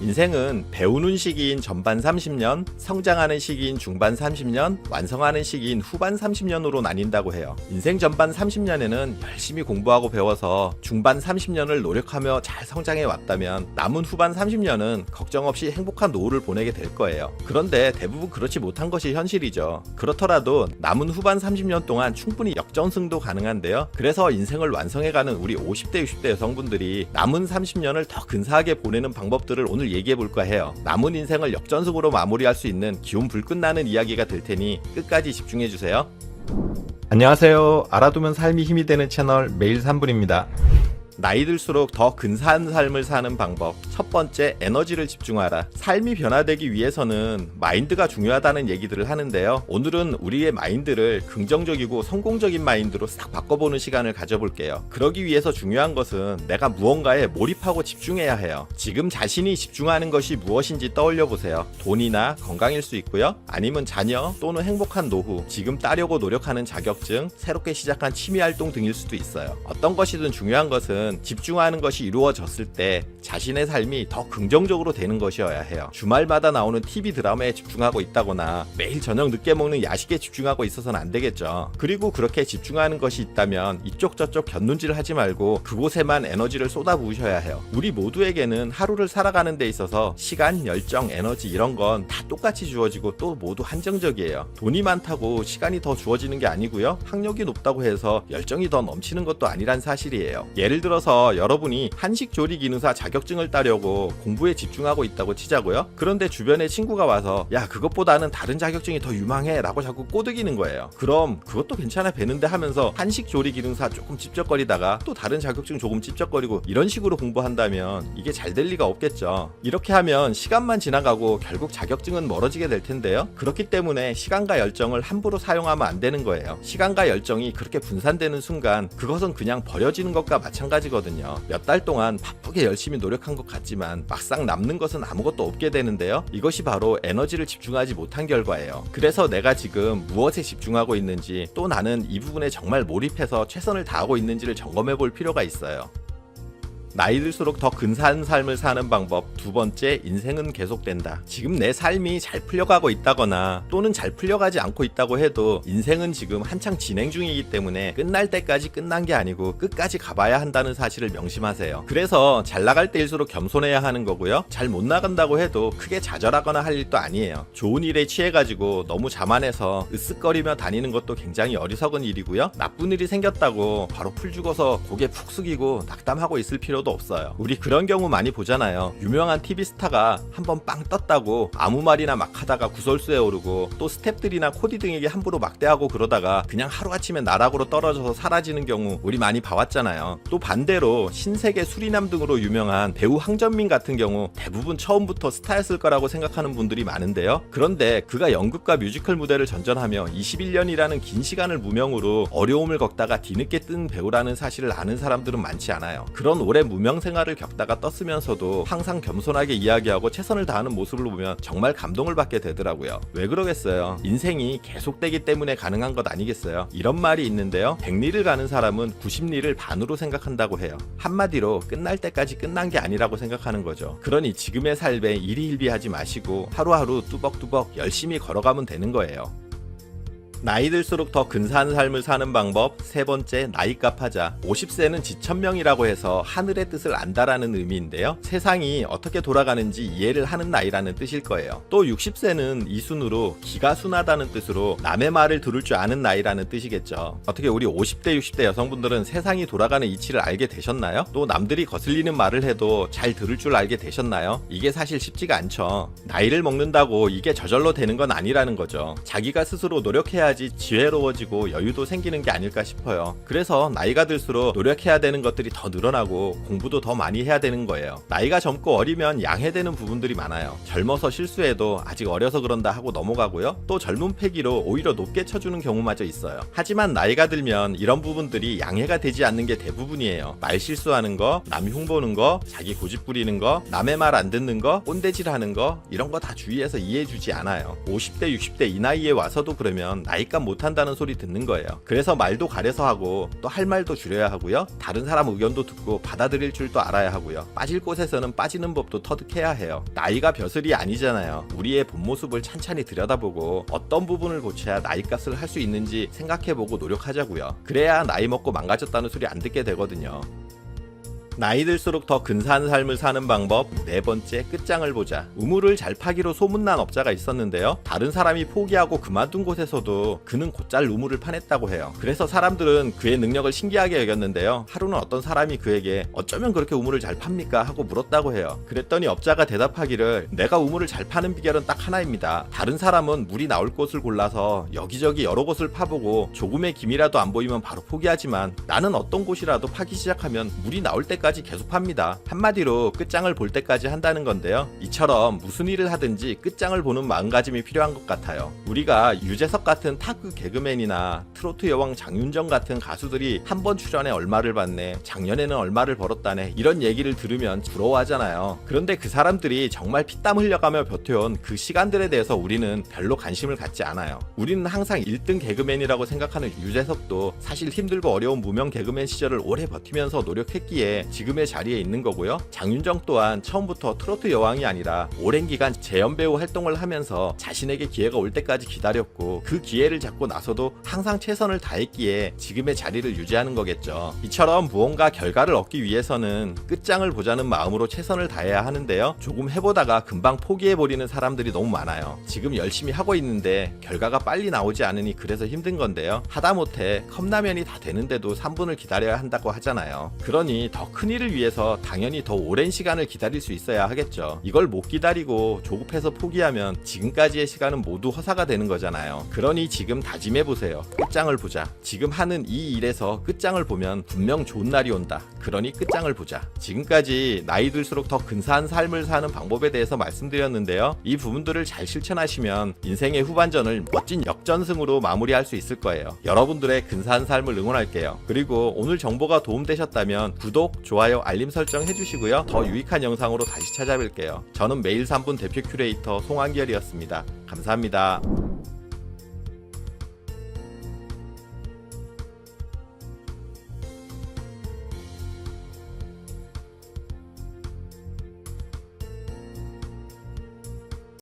인생은 배우는 시기인 전반 30년, 성장하는 시기인 중반 30년, 완성하는 시기인 후반 30년으로 나뉜다고 해요. 인생 전반 30년에는 열심히 공부하고 배워서 중반 30년을 노력하며 잘 성장해 왔다면 남은 후반 30년은 걱정 없이 행복한 노후를 보내게 될 거예요. 그런데 대부분 그렇지 못한 것이 현실이죠. 그렇더라도 남은 후반 30년 동안 충분히 역전승도 가능한데요. 그래서 인생을 완성해가는 우리 50대, 60대 여성분들이 남은 30년을 더 근사하게 보내는 방법들을 오늘 얘기해볼까 해요. 남은 인생을 역전승으로 마무리할 수 있는 기운 불끈 나는 이야기가 될 테니 끝까지 집중해주세요. 안녕하세요. 알아두면 삶이 힘이 되는 채널 매일 3분입니다. 나이 들수록 더 근사한 삶을 사는 방법. 첫 번째, 에너지를 집중하라. 삶이 변화되기 위해서는 마인드가 중요하다는 얘기들을 하는데요. 오늘은 우리의 마인드를 긍정적이고 성공적인 마인드로 싹 바꿔보는 시간을 가져볼게요. 그러기 위해서 중요한 것은 내가 무언가에 몰입하고 집중해야 해요. 지금 자신이 집중하는 것이 무엇인지 떠올려 보세요. 돈이나 건강일 수 있고요. 아니면 자녀 또는 행복한 노후, 지금 따려고 노력하는 자격증, 새롭게 시작한 취미 활동 등일 수도 있어요. 어떤 것이든 중요한 것은 집중하는 것이 이루어졌을 때 자신의 삶이 더 긍정적으로 되는 것이어야 해요. 주말마다 나오는 TV 드라마에 집중하고 있다거나 매일 저녁 늦게 먹는 야식에 집중하고 있어서는 안 되겠죠. 그리고 그렇게 집중하는 것이 있다면 이쪽 저쪽 곁눈질 하지 말고 그곳에만 에너지를 쏟아부으셔야 해요. 우리 모두에게는 하루를 살아가는 데 있어서 시간, 열정, 에너지 이런 건 다 똑같이 주어지고 또 모두 한정적이에요. 돈이 많다고 시간이 더 주어지는 게 아니고요. 학력이 높다고 해서 열정이 더 넘치는 것도 아니란 사실이에요. 예를 들어서 여러분이 한식 조리 기능사 자격증을 따려고 공부에 집중하고 있다고 치자고요. 그런데 주변에 친구가 와서 야, 그것보다는 다른 자격증이 더 유망해 라고 자꾸 꼬드기는 거예요. 그럼 그것도 괜찮아 배는데 하면서 한식 조리 기능사 조금 찝쩍거리다가 또 다른 자격증 조금 찝쩍거리고 이런 식으로 공부한다면 이게 잘 될 리가 없겠죠. 이렇게 하면 시간만 지나가고 결국 자격증은 멀어지게 될 텐데요. 그렇기 때문에 시간과 열정을 함부로 사용하면 안 되는 거예요. 시간과 열정이 그렇게 분산되는 순간 그것은 그냥 버려지는 것과 마찬가지거든요. 몇 달 동안 바쁘게 열심히 노력한 것 같지만 막상 남는 것은 아무것도 없게 되는데요. 이것이 바로 에너지를 집중하지 못한 결과예요. 그래서 내가 지금 무엇에 집중하고 있는지, 또 나는 이 부분에 정말 몰입해서 최선을 다하고 있는지를 점검해 볼 필요가 있어요. 나이 들수록 더 근사한 삶을 사는 방법. 두 번째, 인생은 계속된다. 지금 내 삶이 잘 풀려가고 있다거나 또는 잘 풀려가지 않고 있다고 해도 인생은 지금 한창 진행 중이기 때문에 끝날 때까지 끝난 게 아니고 끝까지 가봐야 한다는 사실을 명심하세요. 그래서 잘 나갈 때일수록 겸손해야 하는 거고요. 잘 못 나간다고 해도 크게 좌절하거나 할 일도 아니에요. 좋은 일에 취해가지고 너무 자만해서 으쓱거리며 다니는 것도 굉장히 어리석은 일이고요. 나쁜 일이 생겼다고 바로 풀 죽어서 고개 푹 숙이고 낙담하고 있을 필요도 없어요. 우리 그런 경우 많이 보잖아요. 유명한 TV 스타가 한번 빵 떴다고 아무 말이나 막 하다가 구설수에 오르고, 또 스태프들이나 코디 등에게 함부로 막대하고 그러다가 그냥 하루아침에 나락으로 떨어져서 사라지는 경우 우리 많이 봐왔잖아요. 또 반대로 신세계 수리남 등으로 유명한 배우 황정민 같은 경우 대부분 처음부터 스타였을 거라고 생각하는 분들이 많은데요. 그런데 그가 연극과 뮤지컬 무대를 전전하며 21년이라는 긴 시간을 무명으로 어려움을 겪다가 뒤늦게 뜬 배우라는 사실을 아는 사람들은 많지 않아요. 그런 오래 무명 생활을 겪다가 떴으면서도 항상 겸손하게 이야기하고 최선을 다하는 모습을 보면 정말 감동을 받게 되더라고요. 왜 그러겠어요? 인생이 계속되기 때문에 가능한 것 아니겠어요? 이런 말이 있는데요. 100리를 가는 사람은 90리를 반으로 생각한다고 해요. 한마디로 끝날 때까지 끝난 게 아니라고 생각하는 거죠. 그러니 지금의 삶에 일희일비하지 마시고 하루하루 뚜벅뚜벅 열심히 걸어가면 되는 거예요. 나이 들수록 더 근사한 삶을 사는 방법. 세 번째, 나이값 하자. 50세는 지천명이라고 해서 하늘의 뜻을 안다라는 의미인데요. 세상이 어떻게 돌아가는지 이해를 하는 나이라는 뜻일 거예요. 또 60세는 이순으로 기가 순하다는 뜻으로 남의 말을 들을 줄 아는 나이라는 뜻이겠죠. 어떻게 우리 50대, 60대 여성분들은 세상이 돌아가는 이치를 알게 되셨나요? 또 남들이 거슬리는 말을 해도 잘 들을 줄 알게 되셨나요? 이게 사실 쉽지가 않죠. 나이를 먹는다고 이게 저절로 되는 건 아니라는 거죠. 자기가 스스로 노력해야 지혜로워지고 여유도 생기는 게 아닐까 싶어요. 그래서 나이가 들수록 노력해야 되는 것들이 더 늘어나고 공부도 더 많이 해야 되는 거예요. 나이가 젊고 어리면 양해되는 부분들이 많아요. 젊어서 실수해도 아직 어려서 그런다 하고 넘어가고요. 또 젊은 패기로 오히려 높게 쳐주는 경우마저 있어요. 하지만 나이가 들면 이런 부분들이 양해가 되지 않는 게 대부분이에요. 말 실수하는 거, 남 흉보는 거, 자기 고집 부리는 거, 남의 말 안 듣는 거, 꼰대질 하는 거, 이런 거 다 주위에서 이해해주지 않아요. 50대, 60대 이 나이에 와서도 그러면 나이 나이값 못한다는 소리 듣는 거예요. 그래서 말도 가려서 하고 또 할 말도 줄여야 하고요. 다른 사람 의견도 듣고 받아들일 줄도 알아야 하고요. 빠질 곳에서는 빠지는 법도 터득해야 해요. 나이가 벼슬이 아니잖아요. 우리의 본 모습을 찬찬히 들여다보고 어떤 부분을 고쳐야 나이값을 할 수 있는지 생각해보고 노력하자고요. 그래야 나이 먹고 망가졌다는 소리 안 듣게 되거든요. 나이 들수록 더 근사한 삶을 사는 방법 네 번째, 끝장을 보자. 우물을 잘 파기로 소문난 업자가 있었는데요. 다른 사람이 포기하고 그만둔 곳에서도 그는 곧잘 우물을 파냈다고 해요. 그래서 사람들은 그의 능력을 신기하게 여겼는데요. 하루는 어떤 사람이 그에게 어쩌면 그렇게 우물을 잘 팝니까? 하고 물었다고 해요. 그랬더니 업자가 대답하기를 내가 우물을 잘 파는 비결은 딱 하나입니다. 다른 사람은 물이 나올 곳을 골라서 여기저기 여러 곳을 파보고 조금의 기미라도 안 보이면 바로 포기하지만 나는 어떤 곳이라도 파기 시작하면 물이 나올 때까지 계속 팝니다. 한마디로 끝장을 볼 때까지 한다는 건데요. 이처럼 무슨 일을 하든지 끝장을 보는 마음가짐이 필요한 것 같아요. 우리가 유재석 같은 타그 개그맨이나 트로트 여왕 장윤정 같은 가수들이 한 번 출연에 얼마를 받네, 작년에는 얼마를 벌었다네 이런 얘기를 들으면 부러워하잖아요. 그런데 그 사람들이 정말 피땀 흘려가며 버텨온 그 시간들에 대해서 우리는 별로 관심을 갖지 않아요. 우리는 항상 1등 개그맨이라고 생각하는 유재석도 사실 힘들고 어려운 무명 개그맨 시절을 오래 버티면서 노력했기에 지금의 자리에 있는 거고요. 장윤정 또한 처음부터 트로트 여왕이 아니라 오랜 기간 재연 배우 활동을 하면서 자신에게 기회가 올 때까지 기다렸고 그 기회를 잡고 나서도 항상 최선을 다했기에 지금의 자리를 유지하는 거겠죠. 이처럼 무언가 결과를 얻기 위해서는 끝장을 보자는 마음으로 최선을 다해야 하는데요. 조금 해보다가 금방 포기해버리는 사람들이 너무 많아요. 지금 열심히 하고 있는데 결과가 빨리 나오지 않으니 그래서 힘든 건데요. 하다못해 컵라면이 다 되는데도 3분을 기다려야 한다고 하잖아요. 그러니 더 큰 일을 위해서 당연히 더 오랜 시간을 기다릴 수 있어야 하겠죠. 이걸 못 기다리고 조급해서 포기하면 지금까지의 시간은 모두 허사가 되는 거잖아요. 그러니 지금 다짐해보세요. 끝장을 보자. 지금 하는 이 일에서 끝장을 보면 분명 좋은 날이 온다. 그러니 끝장을 보자. 지금까지 나이 들수록 더 근사한 삶을 사는 방법에 대해서 말씀드렸는데요. 이 부분들을 잘 실천하시면 인생의 후반전을 멋진 역전승으로 마무리할 수 있을 거예요. 여러분들의 근사한 삶을 응원할게요. 그리고 오늘 정보가 도움되셨다면 구독, 좋아요, 알림 설정 해주시고요. 더 유익한 영상으로 다시 찾아뵐게요. 저는 매일 3분 대표 큐레이터 송한결이었습니다. 감사합니다.